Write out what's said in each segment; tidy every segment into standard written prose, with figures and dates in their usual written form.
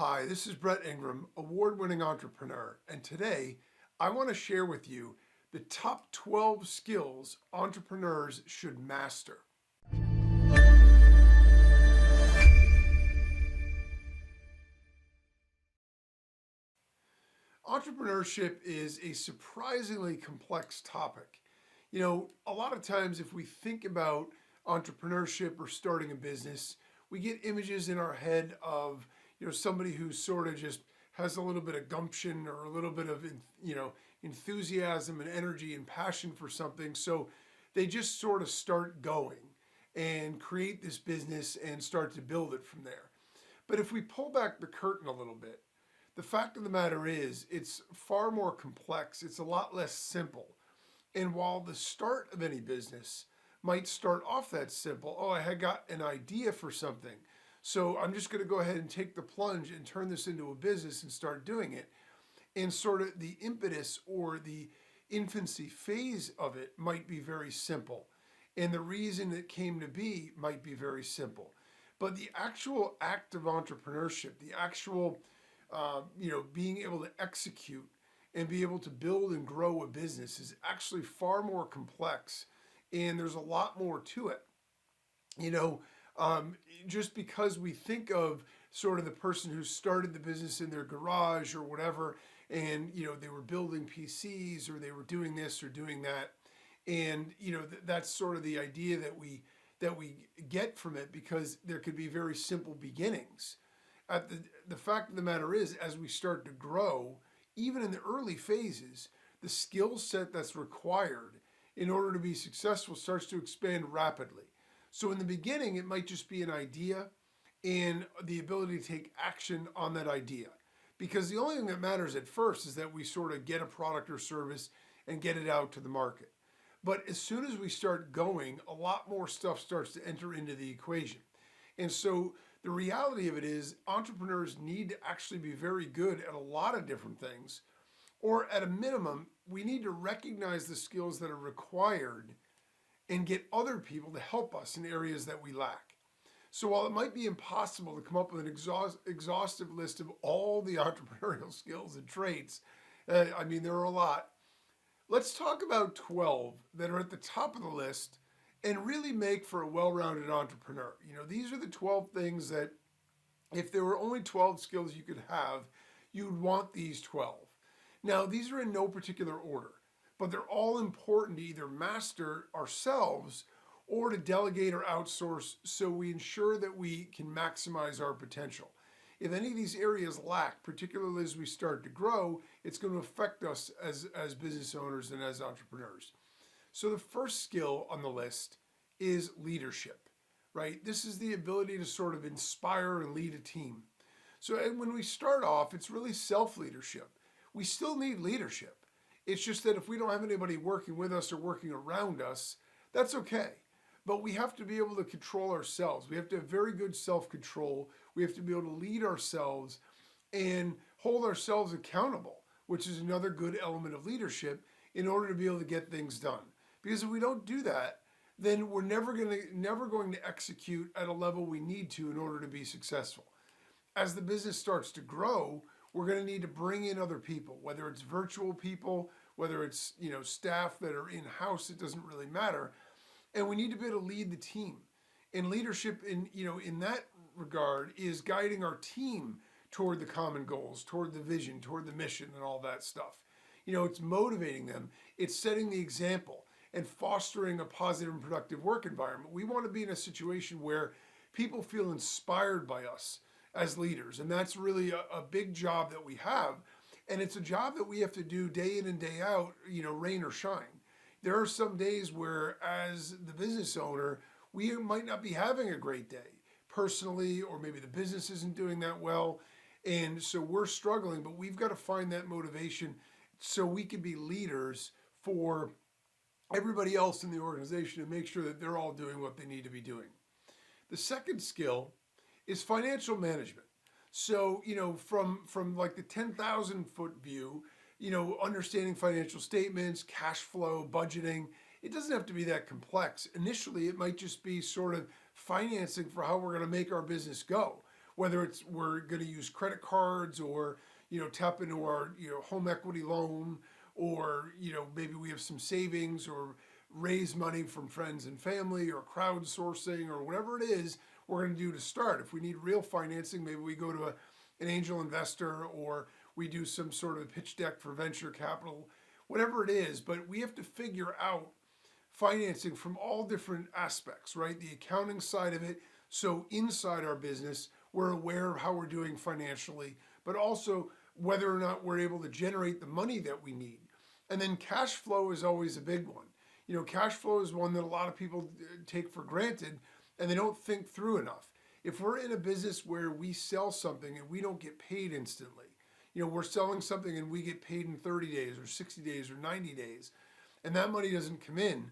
Hi, this is Brett Ingram, award-winning entrepreneur, and today I want to share with you the top 12 skills entrepreneurs should master. Entrepreneurship is a surprisingly complex topic. A lot of times if we think about entrepreneurship or starting a business, we get images in our head of, somebody who sort of just has a little bit of gumption or a little bit of, enthusiasm and energy and passion for something. So they just sort of start going and create this business and start to build it from there. But if we pull back the curtain a little bit, the fact of the matter is it's far more complex. It's a lot less simple. And while the start of any business might start off that simple, oh, I had got an idea for something, so I'm just going to go ahead and take the plunge and turn this into a business and start doing it. And sort of the impetus or the infancy phase of it might be very simple. And the reason it came to be might be very simple. But the actual act of entrepreneurship, the actual, being able to execute and be able to build and grow a business is actually far more complex, and there's a lot more to it. You know, just because we think of sort of the person who started the business in their garage or whatever, and they were building PCs or they were doing this or doing that, and that's sort of the idea that we get from it, because there could be very simple beginnings. The fact of the matter is, as we start to grow, even in the early phases, the skill set that's required in order to be successful starts to expand rapidly. So in the beginning, it might just be an idea and the ability to take action on that idea. Because the only thing that matters at first is that we sort of get a product or service and get it out to the market. But as soon as we start going, a lot more stuff starts to enter into the equation. And so the reality of it is entrepreneurs need to actually be very good at a lot of different things, or at a minimum, we need to recognize the skills that are required and get other people to help us in areas that we lack. So while it might be impossible to come up with an exhaustive list of all the entrepreneurial skills and traits, there are a lot. Let's talk about 12 that are at the top of the list and really make for a well-rounded entrepreneur. These are the 12 things that if there were only 12 skills you could have, you'd want these 12. Now, these are in no particular order, but they're all important to either master ourselves or to delegate or outsource, so we ensure that we can maximize our potential. If any of these areas lack, particularly as we start to grow, it's going to affect us as business owners and as entrepreneurs. So the first skill on the list is leadership, right? This is the ability to sort of inspire and lead a team. So when we start off, it's really self-leadership. We still need leadership. It's just that if we don't have anybody working with us or working around us, that's okay. But we have to be able to control ourselves. We have to have very good self-control. We have to be able to lead ourselves and hold ourselves accountable, which is another good element of leadership, in order to be able to get things done. Because if we don't do that, then we're never going to execute at a level we need to in order to be successful. As the business starts to grow, we're going to need to bring in other people, whether it's virtual people, whether it's staff that are in-house, it doesn't really matter. And we need to be able to lead the team. And leadership in that regard is guiding our team toward the common goals, toward the vision, toward the mission and all that stuff. It's motivating them. It's setting the example and fostering a positive and productive work environment. We want to be in a situation where people feel inspired by us as leaders. And that's really a big job that we have. And it's a job that we have to do day in and day out, rain or shine. There are some days where, as the business owner, we might not be having a great day personally, or maybe the business isn't doing that well. And so we're struggling, but we've got to find that motivation so we can be leaders for everybody else in the organization and make sure that they're all doing what they need to be doing. The second skill is financial management. So, from like the 10,000 foot view, understanding financial statements, cash flow, budgeting, it doesn't have to be that complex. Initially, it might just be sort of financing for how we're going to make our business go. whether it's we're going to use credit cards or, tap into our, home equity loan, or, maybe we have some savings or raise money from friends and family or crowdsourcing or whatever it is we're going to do to start. If we need real financing, maybe we go to an angel investor, or we do some sort of pitch deck for venture capital, whatever it is. But we have to figure out financing from all different aspects, right? The accounting side of it. So inside our business, we're aware of how we're doing financially, but also whether or not we're able to generate the money that we need. And then cash flow is always a big one. Cash flow is one that a lot of people take for granted and they don't think through enough. If we're in a business where we sell something and we don't get paid instantly, we're selling something and we get paid in 30 days or 60 days or 90 days, and that money doesn't come in,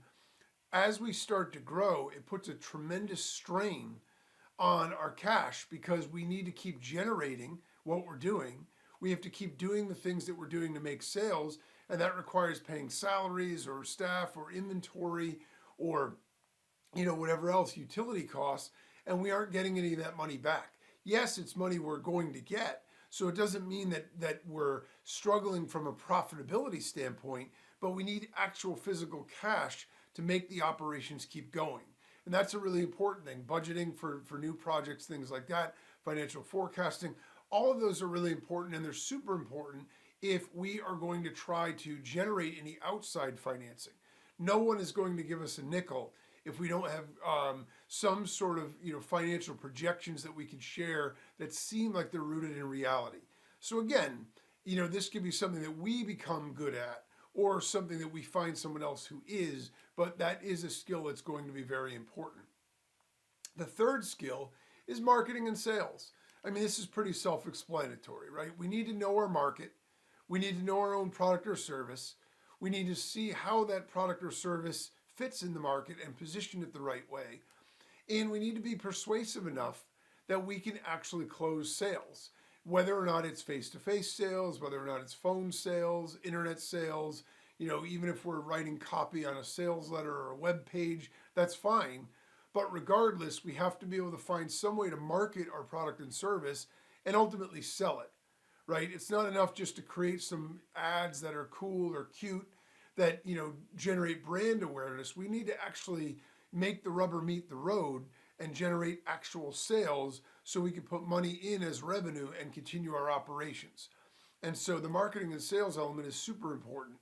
as we start to grow, it puts a tremendous strain on our cash because we need to keep generating what we're doing. We have to keep doing the things that we're doing to make sales, and that requires paying salaries or staff or inventory or whatever else, utility costs, and we aren't getting any of that money back. Yes, it's money we're going to get, so it doesn't mean that we're struggling from a profitability standpoint, but we need actual physical cash to make the operations keep going. And that's a really important thing. Budgeting for new projects, things like that, financial forecasting, all of those are really important, and they're super important if we are going to try to generate any outside financing. No one is going to give us a nickel if we don't have some sort of financial projections that we can share that seem like they're rooted in reality. So again, this could be something that we become good at, or something that we find someone else who is, but that is a skill that's going to be very important. The third skill is marketing and sales. I mean, this is pretty self-explanatory, right? We need to know our market. We need to know our own product or service. We need to see how that product or service fits in the market and position it the right way. And we need to be persuasive enough that we can actually close sales, whether or not it's face-to-face sales, whether or not it's phone sales, internet sales, even if we're writing copy on a sales letter or a web page, that's fine. But regardless, we have to be able to find some way to market our product and service and ultimately sell it, right? It's not enough just to create some ads that are cool or cute that, generate brand awareness. We need to actually make the rubber meet the road and generate actual sales so we can put money in as revenue and continue our operations. And so the marketing and sales element is super important.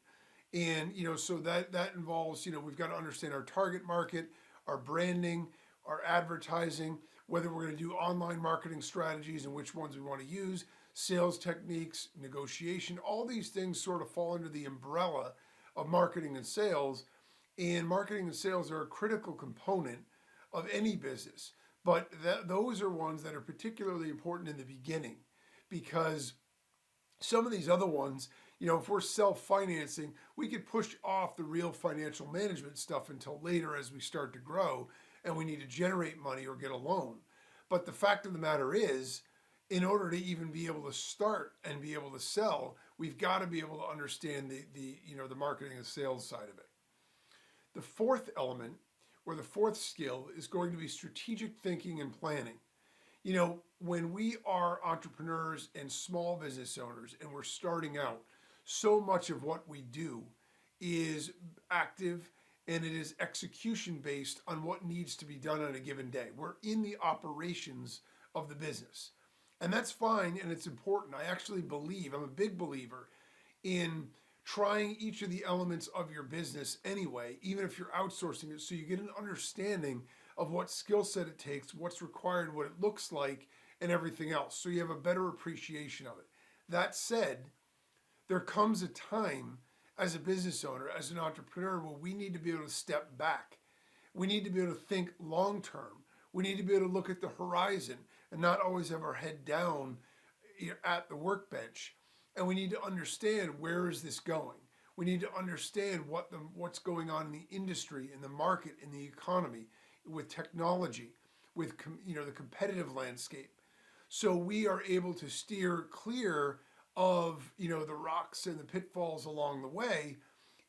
And, so that involves, we've got to understand our target market, our branding, our advertising, whether we're going to do online marketing strategies and which ones we want to use, sales techniques, negotiation, all these things sort of fall under the umbrella of marketing and sales. And marketing and sales are a critical component of any business. But those are ones that are particularly important in the beginning, because some of these other ones, if we're self-financing, we could push off the real financial management stuff until later as we start to grow and we need to generate money or get a loan. But the fact of the matter is, in order to even be able to start and be able to sell, we've got to be able to understand the marketing and sales side of it. The fourth element, or the fourth skill, is going to be strategic thinking and planning. When we are entrepreneurs and small business owners and we're starting out, so much of what we do is active and it is execution based on what needs to be done on a given day. We're in the operations of the business. And that's fine and it's important. I actually believe, I'm a big believer in trying each of the elements of your business anyway, even if you're outsourcing it, so you get an understanding of what skill set it takes, what's required, what it looks like, and everything else. So you have a better appreciation of it. That said, there comes a time as a business owner, as an entrepreneur, where we need to be able to step back. We need to be able to think long term. We need to be able to look at the horizon and not always have our head down at the workbench. And we need to understand, where is this going? We need to understand what's going on in the industry, in the market, in the economy, with technology, with the competitive landscape. So we are able to steer clear of the rocks and the pitfalls along the way,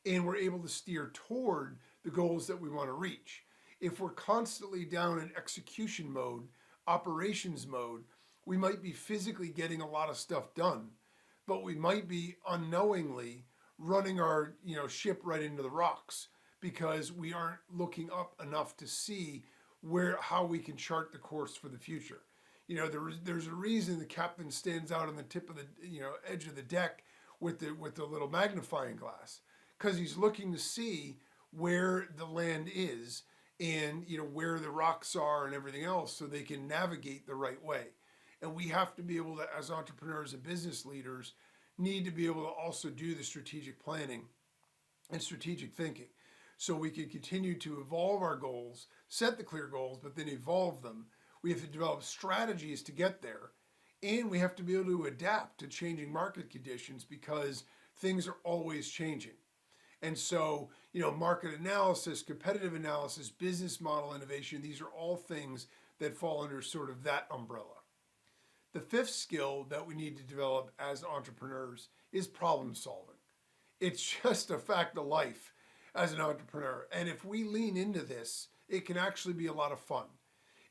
and we're able to steer toward the goals that we want to reach. If we're constantly down in execution mode, operations mode, We might be physically getting a lot of stuff done, but we might be unknowingly running our ship right into the rocks because we aren't looking up enough to see how we can chart the course for the future. There's a reason the captain stands out on the tip of the edge of the deck with the little magnifying glass, because he's looking to see where the land is and where the rocks are and everything else, so they can navigate the right way. And we have to be able to, as entrepreneurs and business leaders, need to be able to also do the strategic planning and strategic thinking, so we can continue to evolve our goals, set the clear goals, but then evolve them. We have to develop strategies to get there, and we have to be able to adapt to changing market conditions, because things are always changing. And so, market analysis, competitive analysis, business model innovation, these are all things that fall under sort of that umbrella. The fifth skill that we need to develop as entrepreneurs is problem solving. It's just a fact of life as an entrepreneur. And if we lean into this, it can actually be a lot of fun.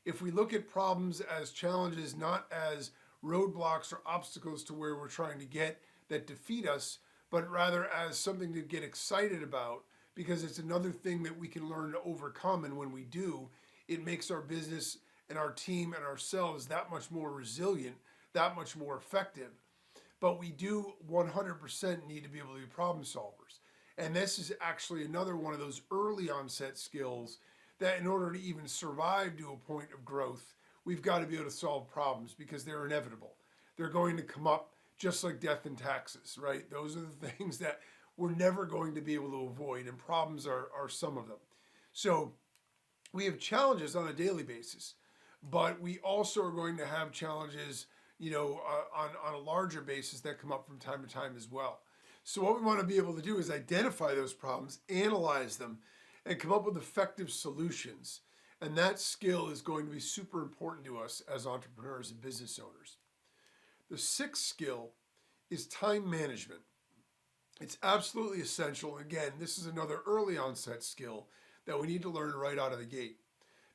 If we look at problems as challenges, not as roadblocks or obstacles to where we're trying to get that defeat us, but rather as something to get excited about, because it's another thing that we can learn to overcome. And when we do, it makes our business and our team and ourselves that much more resilient, that much more effective. But we do 100% need to be able to be problem solvers. And this is actually another one of those early onset skills that, in order to even survive to a point of growth, we've got to be able to solve problems, because they're inevitable. They're going to come up, just like death and taxes, right? Those are the things that we're never going to be able to avoid, and problems are some of them. So we have challenges on a daily basis, but we also are going to have challenges, on a larger basis that come up from time to time as well. So what we want to be able to do is identify those problems, analyze them, and come up with effective solutions. And that skill is going to be super important to us as entrepreneurs and business owners. The sixth skill is time management. It's absolutely essential. Again, this is another early onset skill that we need to learn right out of the gate,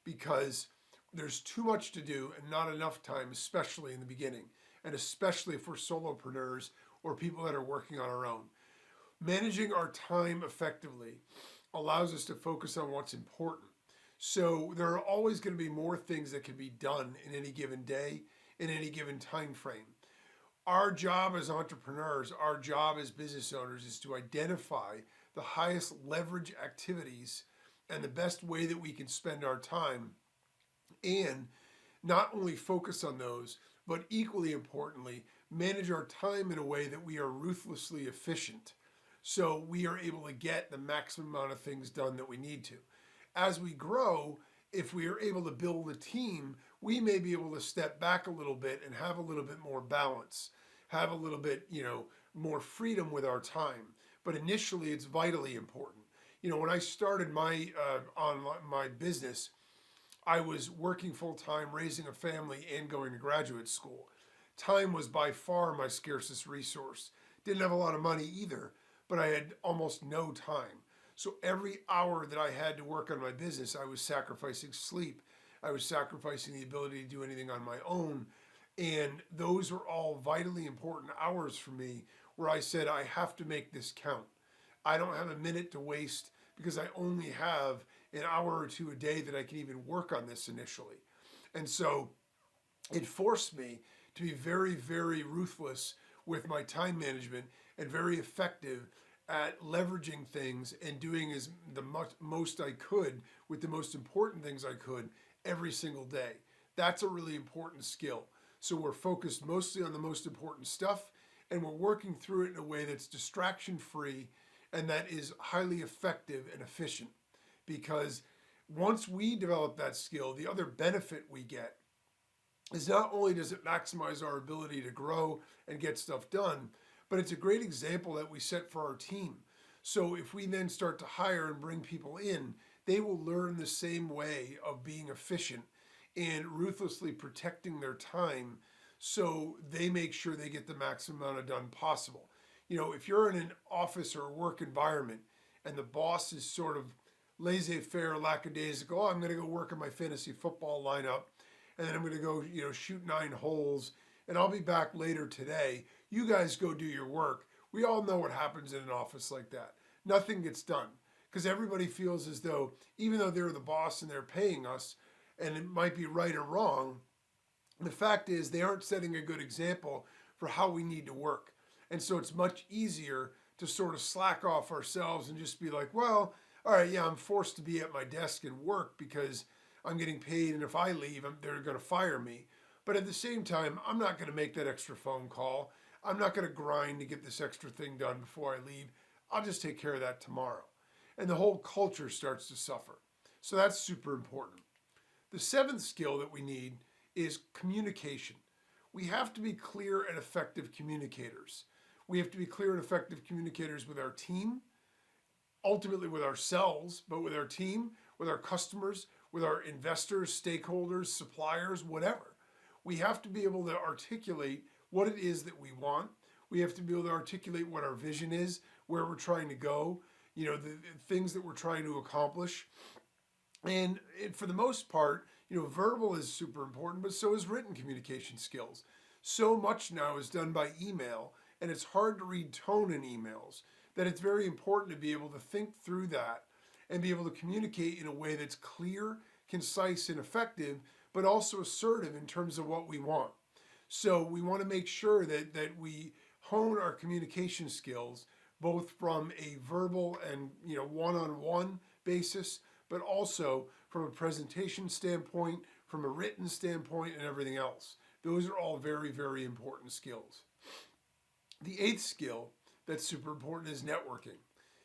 because there's too much to do and not enough time, especially in the beginning, and especially for solopreneurs or people that are working on our own. Managing our time effectively allows us to focus on what's important. So there are always going to be more things that can be done in any given day, in any given time frame. Our job as entrepreneurs, our job as business owners, is to identify the highest leverage activities and the best way that we can spend our time, and not only focus on those, but equally importantly, manage our time in a way that we are ruthlessly efficient, so we are able to get the maximum amount of things done that we need to. As we grow, if we are able to build a team, we may be able to step back a little bit and have a little bit more balance, have a little bit, more freedom with our time. But initially, it's vitally important. When I started my business, I was working full time, raising a family, and going to graduate school. Time was by far my scarcest resource. Didn't have a lot of money either, but I had almost no time. So every hour that I had to work on my business, I was sacrificing sleep. I was sacrificing the ability to do anything on my own. And those were all vitally important hours for me, where I said, I have to make this count. I don't have a minute to waste, because I only have an hour or two a day that I can even work on this initially. And so it forced me to be very, very ruthless with my time management, and very effective at leveraging things and doing the most I could with the most important things I could every single day. That's a really important skill. So we're focused mostly on the most important stuff, and we're working through it in a way that's distraction free and that is highly effective and efficient. Because once we develop that skill, the other benefit we get is not only does it maximize our ability to grow and get stuff done, but it's a great example that we set for our team. So if we then start to hire and bring people in, they will learn the same way of being efficient and ruthlessly protecting their time, so they make sure they get the maximum amount of done possible. If you're in an office or a work environment and the boss is sort of laissez-faire, lackadaisical, I'm going to go work on my fantasy football lineup, and then I'm going to go, shoot 9 holes, and I'll be back later today. You guys go do your work. We all know what happens in an office like that. Nothing gets done because everybody feels as though, even though they're the boss and they're paying us, and it might be right or wrong, the fact is they aren't setting a good example for how we need to work. And so it's much easier to sort of slack off ourselves and just be like, well, all right, yeah, I'm forced to be at my desk and work because I'm getting paid, and if I leave, they're going to fire me. But at the same time, I'm not going to make that extra phone call. I'm not going to grind to get this extra thing done before I leave. I'll just take care of that tomorrow. And the whole culture starts to suffer. So that's super important. The 7th skill that we need is communication. We have to be clear and effective communicators. We have to be clear and effective communicators with our team, ultimately with ourselves, but with our team, with our customers, with our investors, stakeholders, suppliers, whatever. We have to be able to articulate what it is that we want. We have to be able to articulate what our vision is, where we're trying to go, the things that we're trying to accomplish. And for the most part, verbal is super important, but so is written communication skills. So much now is done by email, and it's hard to read tone in emails, that it's very important to be able to think through that and be able to communicate in a way that's clear, concise, and effective, but also assertive in terms of what we want. So we want to make sure that we hone our communication skills, both from a verbal and one-on-one basis, but also from a presentation standpoint, from a written standpoint, and everything else. Those are all very, very important skills. The 8th skill that's super important is networking.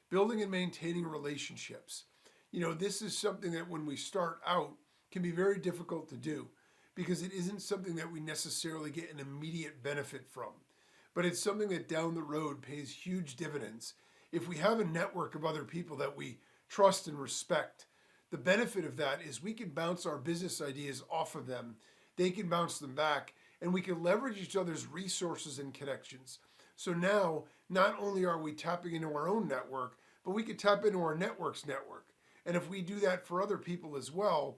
Building and maintaining relationships. This is something that when we start out can be very difficult to do because it isn't something that we necessarily get an immediate benefit from. But it's something that down the road pays huge dividends. If we have a network of other people that we trust and respect, the benefit of that is we can bounce our business ideas off of them. They can bounce them back, and we can leverage each other's resources and connections. So now, not only are we tapping into our own network, but we can tap into our network's network. And if we do that for other people as well,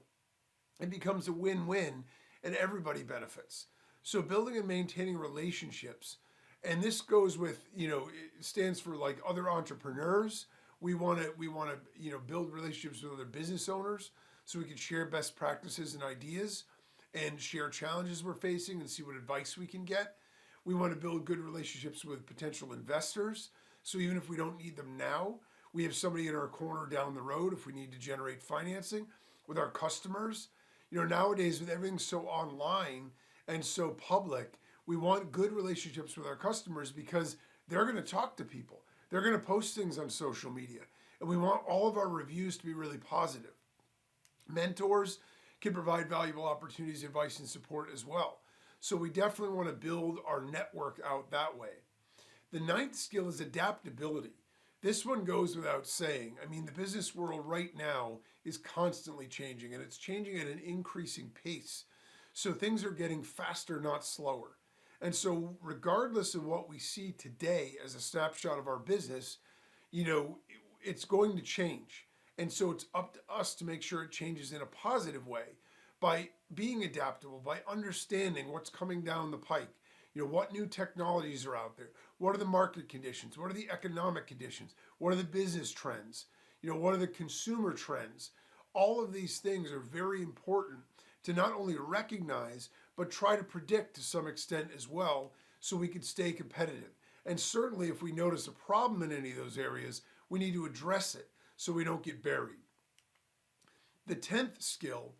it becomes a win-win, and everybody benefits. So building and maintaining relationships, and this goes with, it stands for like other entrepreneurs. We want to build relationships with other business owners so we can share best practices and ideas and share challenges we're facing and see what advice we can get. We want to build good relationships with potential investors. So even if we don't need them now, we have somebody in our corner down the road if we need to generate financing. With our customers, nowadays with everything so online and so public, we want good relationships with our customers because they're going to talk to people. They're going to post things on social media, and we want all of our reviews to be really positive. Mentors can provide valuable opportunities, advice, and support as well. So we definitely want to build our network out that way. The 9th skill is adaptability. This one goes without saying. The business world right now is constantly changing, and it's changing at an increasing pace. So things are getting faster, not slower. And so regardless of what we see today as a snapshot of our business, it's going to change. And so it's up to us to make sure it changes in a positive way by being adaptable, by understanding what's coming down the pike. What new technologies are out there? What are the market conditions? What are the economic conditions? What are the business trends? What are the consumer trends? All of these things are very important to not only recognize, but try to predict to some extent as well so we can stay competitive. And certainly if we notice a problem in any of those areas, we need to address it so we don't get buried. The 10th skill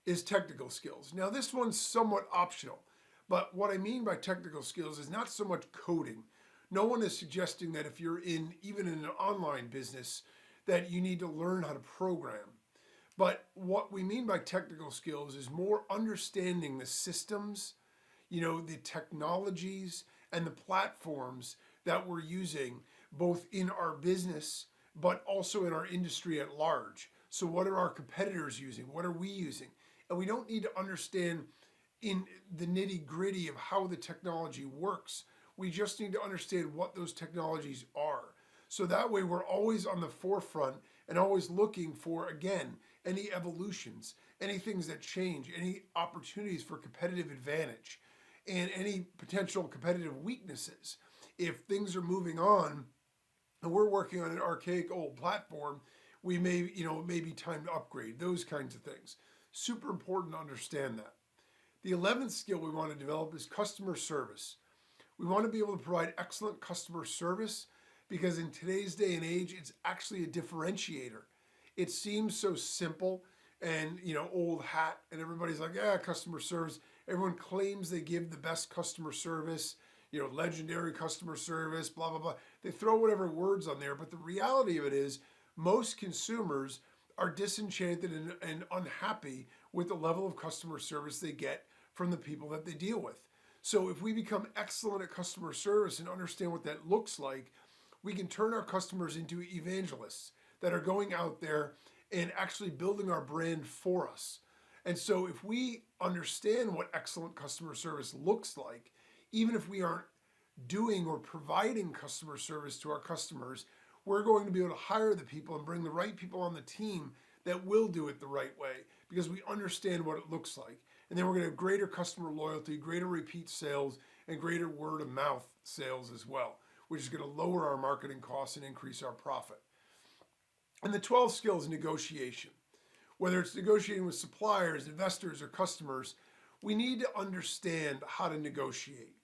is technical skills. Now this one's somewhat optional, but what I mean by technical skills is not so much coding. No one is suggesting that if you're even in an online business that you need to learn how to program. But what we mean by technical skills is more understanding the systems, the technologies and the platforms that we're using both in our business, but also in our industry at large. So what are our competitors using? What are we using? And we don't need to understand in the nitty gritty of how the technology works. We just need to understand what those technologies are. So that way we're always on the forefront and always looking for, again, any evolutions, any things that change, any opportunities for competitive advantage, and any potential competitive weaknesses. If things are moving on and we're working on an archaic old platform, we may, it may be time to upgrade, those kinds of things. Super important to understand that. The 11th skill we want to develop is customer service. We want to be able to provide excellent customer service because in today's day and age, it's actually a differentiator. It seems so simple and, old hat, and everybody's like, yeah, customer service. Everyone claims they give the best customer service, legendary customer service, blah, blah, blah. They throw whatever words on there, but the reality of it is most consumers are disenchanted and unhappy with the level of customer service they get from the people that they deal with. So if we become excellent at customer service and understand what that looks like, we can turn our customers into evangelists that are going out there and actually building our brand for us. And so if we understand what excellent customer service looks like, even if we aren't doing or providing customer service to our customers, we're going to be able to hire the people and bring the right people on the team that will do it the right way because we understand what it looks like. And then we're going to have greater customer loyalty, greater repeat sales, and greater word of mouth sales as well, which is going to lower our marketing costs and increase our profit. And the 12th skill is negotiation. Whether it's negotiating with suppliers, investors, or customers, we need to understand how to negotiate.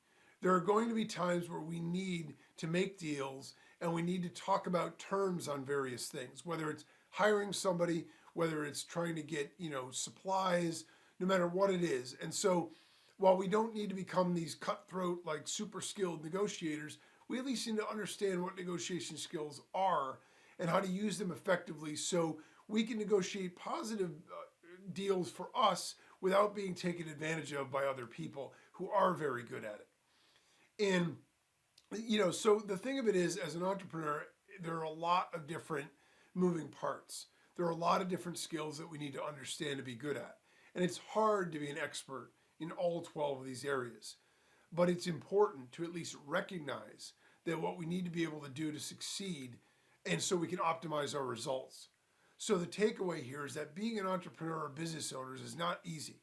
There are going to be times where we need to make deals and we need to talk about terms on various things, whether it's hiring somebody, whether it's trying to get, supplies, no matter what it is. And so while we don't need to become these cutthroat, like super skilled negotiators, we at least need to understand what negotiation skills are and how to use them effectively so we can negotiate positive deals for us without being taken advantage of by other people who are very good at it. And, so the thing of it is, as an entrepreneur, there are a lot of different moving parts. There are a lot of different skills that we need to understand to be good at. And it's hard to be an expert in all 12 of these areas. But it's important to at least recognize that what we need to be able to do to succeed and so we can optimize our results. So the takeaway here is that being an entrepreneur or business owner is not easy.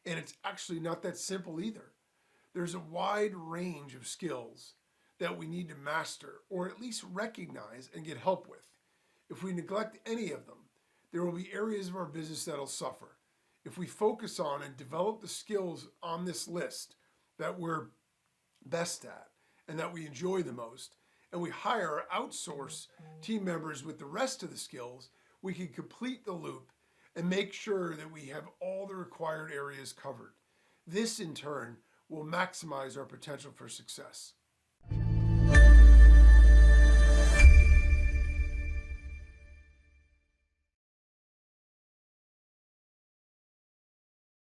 And it's actually not that simple either. There's a wide range of skills that we need to master or at least recognize and get help with. If we neglect any of them, there will be areas of our business that'll suffer. If we focus on and develop the skills on this list that we're best at and that we enjoy the most, and we hire or outsource team members with the rest of the skills, we can complete the loop and make sure that we have all the required areas covered. This, in turn, will maximize our potential for success.